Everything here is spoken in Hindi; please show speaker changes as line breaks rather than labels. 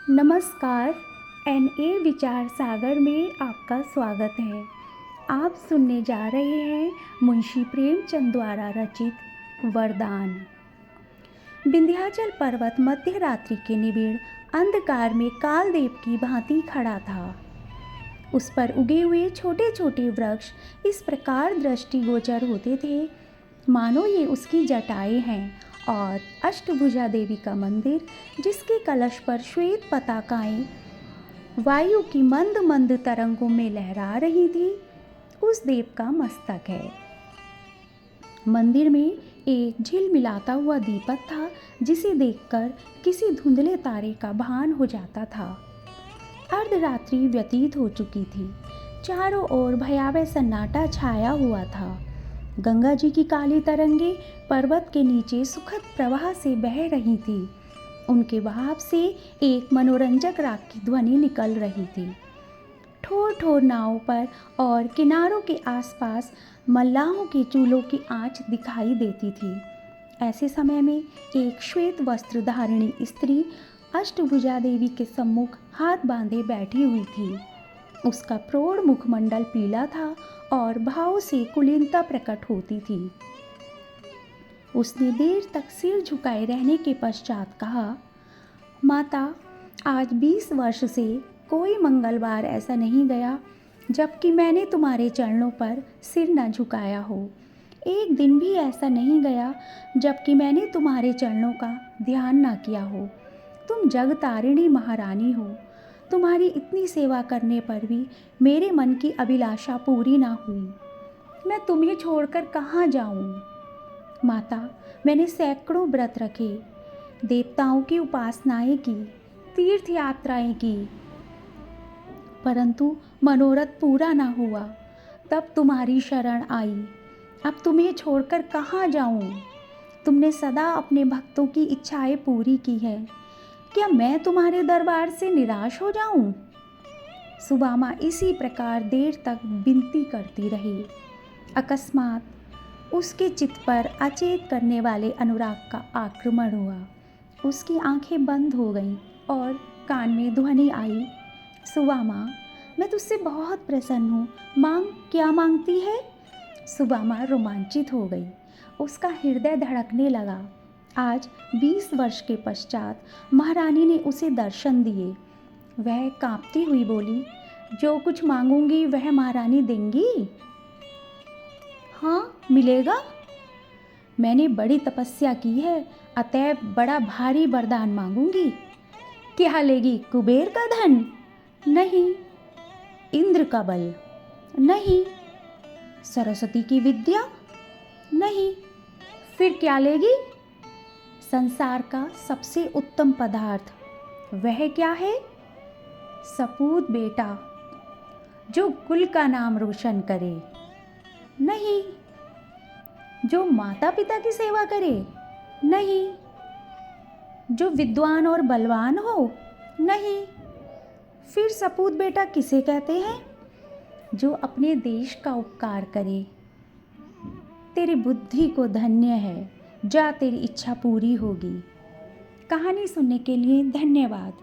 नमस्कार। एनए विचार सागर में आपका स्वागत है। आप सुनने जा रहे हैं मुंशी प्रेमचंद द्वारा रचित वरदान। विंध्याचल पर्वत मध्य रात्रि के निबिड़ अंधकार में कालदेव की भांति खड़ा था। उस पर उगे हुए छोटे छोटे वृक्ष इस प्रकार दृष्टिगोचर होते थे मानो ये उसकी जटाएं हैं, और अष्टभुजा देवी का मंदिर जिसके कलश पर श्वेत पताकाएं वायु की मंद मंद तरंगों में लहरा रही थी, उस देव का मस्तक है। मंदिर में एक झिलमिलाता हुआ दीपक था जिसे देखकर किसी धुंधले तारे का भान हो जाता था। अर्धरात्रि व्यतीत हो चुकी थी। चारों ओर भयावह सन्नाटा छाया हुआ था। गंगा जी की काली तरंगे पर्वत के नीचे सुखद प्रवाह से बह रही थी। उनके बहाव से एक मनोरंजक राग की ध्वनि निकल रही थी। ठोर ठोर नावों पर और किनारों के आसपास मल्लाहों के चूल्हों की आंच दिखाई देती थी। ऐसे समय में एक श्वेत वस्त्र धारिणी स्त्री अष्टभुजा देवी के सम्मुख हाथ बांधे बैठी हुई थी। उसका प्रौढ़ मुखमंडल पीला था और भाव से कुलीनता प्रकट होती थी। उसने देर तक सिर झुकाए रहने के पश्चात कहा, माता, आज 20 वर्ष से कोई मंगलवार ऐसा नहीं गया जबकि मैंने तुम्हारे चरणों पर सिर न झुकाया हो। एक दिन भी ऐसा नहीं गया जबकि मैंने तुम्हारे चरणों का ध्यान न किया हो। तुम जगतारिणी महारानी हो। तुम्हारी इतनी सेवा करने पर भी मेरे मन की अभिलाषा पूरी ना हुई। मैं तुम्हें छोड़कर कहाँ जाऊँ? माता, मैंने सैकड़ों व्रत रखे, देवताओं की उपासनाएं की, तीर्थ यात्राएं की, परंतु मनोरथ पूरा ना हुआ। तब तुम्हारी शरण आई। अब तुम्हें छोड़कर कहाँ जाऊँ? तुमने सदा अपने भक्तों की इच्छाएं पूरी की है। क्या मैं तुम्हारे दरबार से निराश हो जाऊं? सुदामा इसी प्रकार देर तक विनती करती रही। अकस्मात उसके चित्त पर अचेत करने वाले अनुराग का आक्रमण हुआ। उसकी आंखें बंद हो गईं और कान में ध्वनि आई, सुदामा, मैं तुझसे बहुत प्रसन्न हूँ। मांग, क्या मांगती है? सुदामा रोमांचित हो गई। उसका हृदय धड़कने लगा। आज 20 वर्ष के पश्चात महारानी ने उसे दर्शन दिए। वह कांपती हुई बोली, जो कुछ मांगूंगी वह महारानी देंगी? हाँ, मिलेगा। मैंने बड़ी तपस्या की है, अतएव बड़ा भारी वरदान मांगूंगी। क्या लेगी? कुबेर का धन? नहीं। इंद्र का बल? नहीं। सरस्वती की विद्या? नहीं। फिर क्या लेगी? संसार का सबसे उत्तम पदार्थ। वह क्या है? सपूत बेटा, जो कुल का नाम रोशन करे। नहीं। जो माता पिता की सेवा करे? नहीं। जो विद्वान और बलवान हो? नहीं। फिर सपूत बेटा किसे कहते हैं? जो अपने देश का उपकार करे। तेरी बुद्धि को धन्य है। जा, तेरी इच्छा पूरी होगी। कहानी सुनने के लिए धन्यवाद।